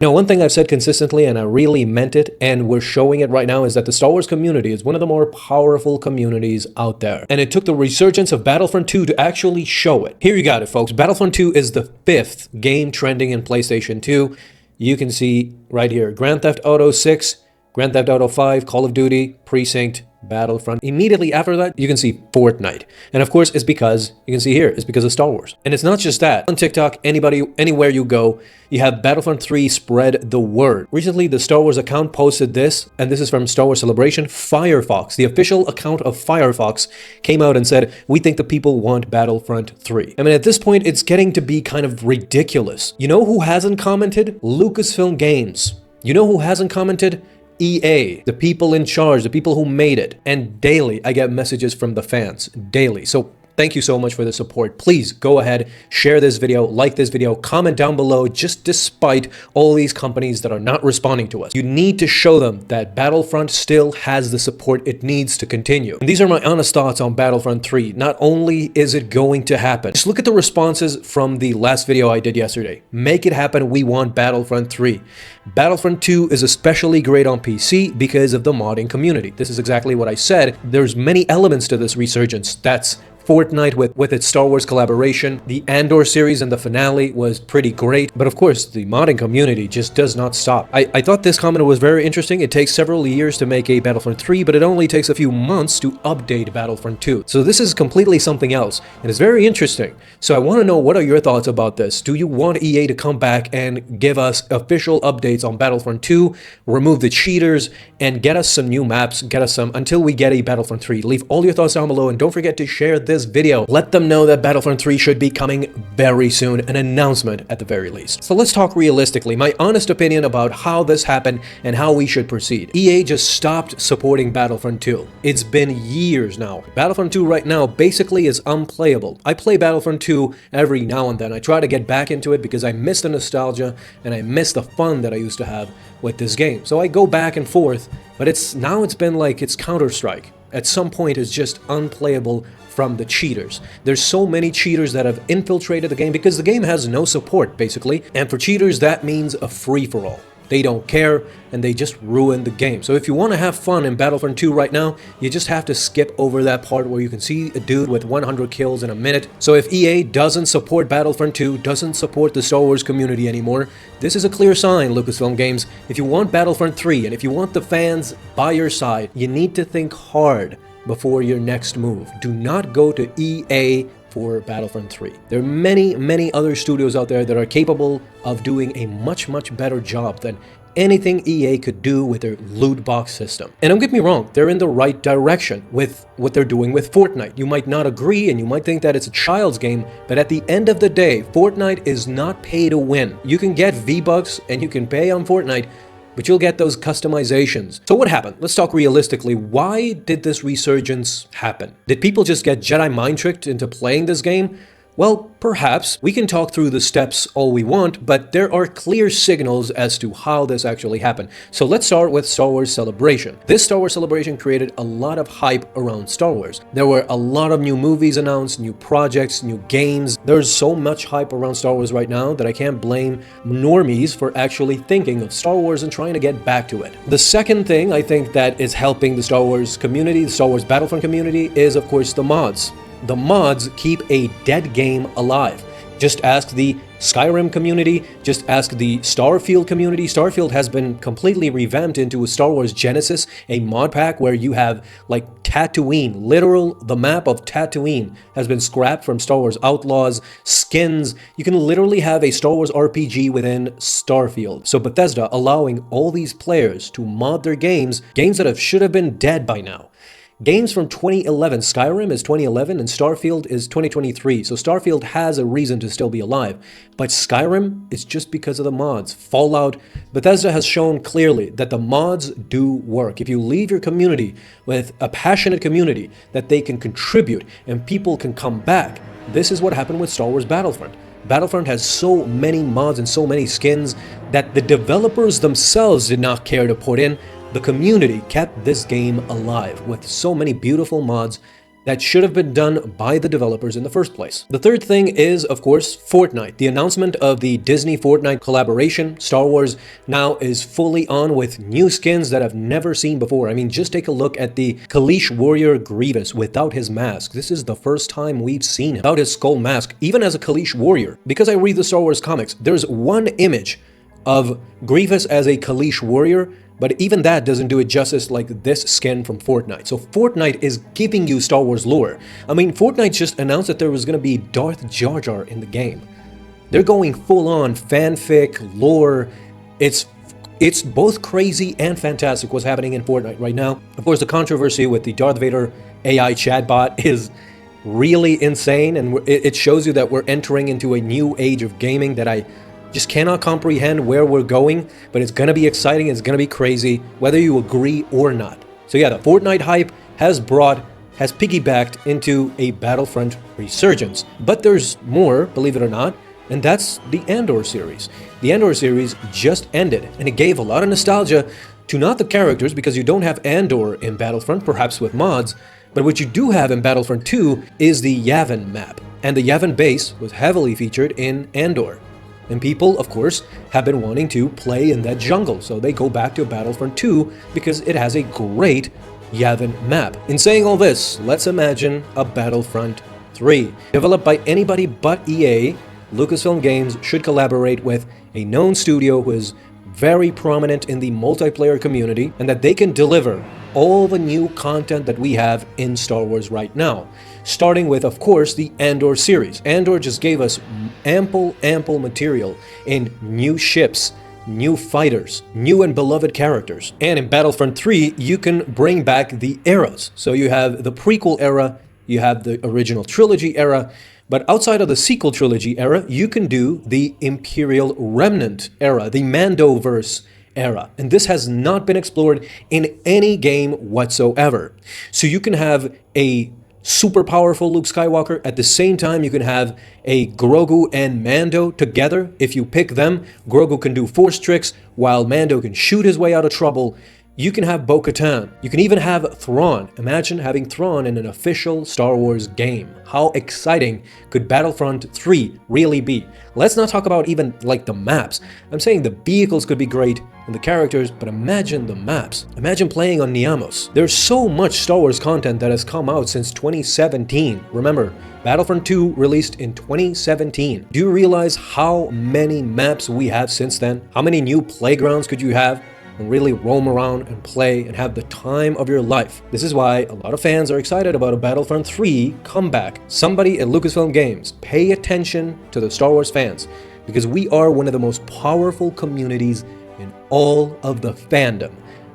Now, one thing I've said consistently, and I really meant it, and we're showing it right now, is that the Star Wars community is one of the more powerful communities out there. And it took the resurgence of Battlefront 2 to actually show it. Here you got it, folks. Battlefront 2 is the 5th game trending in PlayStation 2. You can see right here, Grand Theft Auto 6, Grand Theft Auto 5, Call of Duty, Precinct, Battlefront. Immediately after that, you can see Fortnite. And of course, it's because, you can see here, it's because of Star Wars. And it's not just that. On TikTok, anywhere you go, you have Battlefront 3 spread the word. Recently, the Star Wars account posted this, and this is from Star Wars Celebration. Firefox, the official account of Firefox, came out and said, "We think the people want Battlefront 3. I mean, at this point, it's getting to be kind of ridiculous. You know who hasn't commented? Lucasfilm Games. You know who hasn't commented? EA, the people in charge, the people who made it. And daily, I get messages from the fans. Daily. So thank you so much for the support. Please go ahead, share this video, like this video, comment down below, just despite all these companies that are not responding to us. You need to show them that Battlefront still has the support it needs to continue. And these are my honest thoughts on Battlefront 3. Not only is it going to happen, just look at the responses from the last video I did yesterday. Make it happen, we want Battlefront 3. Battlefront 2 is especially great on PC because of the modding community. This is exactly what I said. There's many elements to this resurgence. That's Fortnite with its Star Wars collaboration. The Andor series and the finale was pretty great. But of course, the modding community just does not stop. I thought this comment was very interesting. It takes several years to make a Battlefront 3, but it only takes a few months to update Battlefront 2. So this is completely something else, and it's very interesting. So I want to know, what are your thoughts about this? Do you want EA to come back and give us official updates on Battlefront 2, remove the cheaters, and get us some new maps, get us some, until we get a Battlefront 3? Leave all your thoughts down below, and don't forget to share this video. Let them know that Battlefront 3 should be coming very soon, an announcement at the very least. So let's talk realistically, my honest opinion about how this happened and how we should proceed. EA just stopped supporting Battlefront 2. It's been years now. Battlefront 2 right now basically is unplayable. I play Battlefront 2 every now and then. I try to get back into it because I miss the nostalgia and I miss the fun that I used to have with this game. So I go back and forth, but it's been like it's Counter-Strike. At some point, it's just unplayable from the cheaters. There's so many cheaters that have infiltrated the game because the game has no support, basically. And for cheaters, that means a free-for-all. They don't care, and they just ruin the game. So if you want to have fun in Battlefront 2 right now, you just have to skip over that part where you can see a dude with 100 kills in a minute. So if EA doesn't support Battlefront 2, doesn't support the Star Wars community anymore, this is a clear sign, Lucasfilm Games. If you want Battlefront 3, and if you want the fans by your side, you need to think hard before your next move. Do not go to EA for Battlefront 3. There are many other studios out there that are capable of doing a much better job than anything EA could do with their loot box system. And don't get me wrong, they're in the right direction with what they're doing with Fortnite. You might not agree and you might think that it's a child's game, but at the end of the day, Fortnite is not pay to win. You can get V-Bucks and you can pay on Fortnite, but you'll get those customizations. So what happened? Let's talk realistically. Why did this resurgence happen? Did people just get Jedi mind tricked into playing this game? Well, perhaps. We can talk through the steps all we want, but there are clear signals as to how this actually happened. So let's start with Star Wars Celebration. This Star Wars Celebration created a lot of hype around Star Wars. There were a lot of new movies announced, new projects, new games. There's so much hype around Star Wars right now that I can't blame normies for actually thinking of Star Wars and trying to get back to it. The second thing I think that is helping the Star Wars community, the Star Wars Battlefront community, is of course the mods. The mods keep a dead game alive. Just ask the Skyrim community, just ask the Starfield community. Starfield has been completely revamped into a Star Wars Genesis, a mod pack where you have like Tatooine, the map of Tatooine has been scrapped from Star Wars Outlaws, skins. You can literally have a Star Wars RPG within Starfield. So Bethesda allowing all these players to mod their games that should have been dead by now. Games from 2011, Skyrim is 2011 and Starfield is 2023, so Starfield has a reason to still be alive. But Skyrim is just because of the mods. Fallout, Bethesda has shown clearly that the mods do work. If you leave your community with a passionate community that they can contribute and people can come back, this is what happened with Star Wars Battlefront. Battlefront has so many mods and so many skins that the developers themselves did not care to put in. The community kept this game alive with so many beautiful mods that should have been done by the developers in the first place. The third thing is, of course, Fortnite. The announcement of the Disney Fortnite collaboration. Star Wars now is fully on with new skins that I've never seen before. I mean, just take a look at the Kaleesh Warrior Grievous without his mask. This is the first time we've seen him without his skull mask, even as a Kaleesh Warrior. Because I read the Star Wars comics, there's one image of Grievous as a Kaleesh Warrior, but even that doesn't do it justice like this skin from Fortnite. So Fortnite is giving you Star Wars lore. I mean, Fortnite just announced that there was going to be Darth Jar Jar in the game. They're going full-on fanfic, lore. It's both crazy and fantastic what's happening in Fortnite right now. Of course, the controversy with the Darth Vader AI chatbot is really insane, and it shows you that we're entering into a new age of gaming that I just cannot comprehend where we're going, but it's gonna be exciting, it's gonna be crazy, whether you agree or not. So yeah, the Fortnite hype has piggybacked into a Battlefront resurgence. But there's more, believe it or not, and that's the Andor series. The Andor series just ended, and it gave a lot of nostalgia to not the characters, because you don't have Andor in Battlefront, perhaps with mods, but what you do have in Battlefront 2 is the Yavin map, and the Yavin base was heavily featured in Andor. And people, of course, have been wanting to play in that jungle, so they go back to Battlefront 2 because it has a great Yavin map. In saying all this, let's imagine a Battlefront 3. Developed by anybody but EA, Lucasfilm Games should collaborate with a known studio who is very prominent in the multiplayer community, and that they can deliver all the new content that we have in Star Wars right now. Starting with, of course, the Andor series. Andor just gave us ample material in new ships, new fighters, new and beloved characters. And in Battlefront 3, you can bring back the eras. So you have the prequel era, you have the original trilogy era, but outside of the sequel trilogy era, you can do the Imperial Remnant era, the Mandoverse era. And this has not been explored in any game whatsoever. So you can have a super powerful Luke Skywalker. At the same time, you can have a Grogu and Mando together. If you pick them, Grogu can do force tricks while Mando can shoot his way out of trouble. You can have Bo-Katan. You can even have Thrawn. Imagine having Thrawn in an official Star Wars game. How exciting could Battlefront 3 really be? Let's not talk about even like the maps. I'm saying the vehicles could be great and the characters, but imagine the maps. Imagine playing on Niamos. There's so much Star Wars content that has come out since 2017. Remember, Battlefront 2 released in 2017. Do you realize how many maps we have since then? How many new playgrounds could you have and really roam around and play and have the time of your life? This is why a lot of fans are excited about a Battlefront 3 comeback. Somebody at Lucasfilm Games, pay attention to the Star Wars fans, because we are one of the most powerful communities in all of the fandom.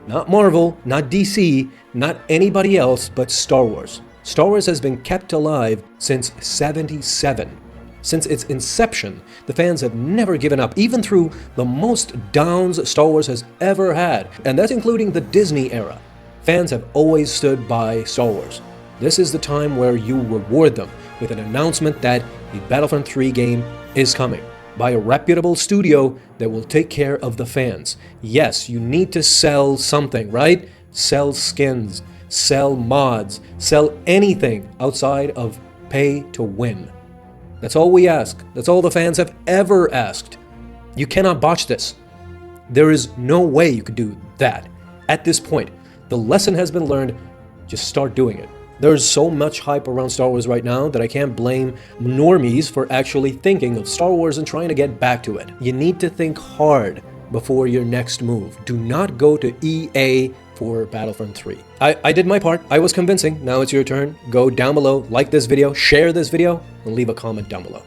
Not Marvel, not DC, not anybody else, but Star Wars. Star Wars has been kept alive since '77. Since its inception, the fans have never given up, even through the most downs Star Wars has ever had, and that's including the Disney era. Fans have always stood by Star Wars. This is the time where you reward them with an announcement that the Battlefront 3 game is coming by a reputable studio that will take care of the fans. Yes, you need to sell something, right? Sell skins, sell mods, sell anything outside of pay to win. That's all we ask. That's all the fans have ever asked. You cannot botch this. There is no way you could do that. At this point, the lesson has been learned. Just start doing it. There's so much hype around Star Wars right now that I can't blame normies for actually thinking of Star Wars and trying to get back to it. You need to think hard before your next move. Do not go to EA for Battlefront 3. I did my part. I was convincing. Now it's your turn. Go down below, like this video, share this video, and leave a comment down below.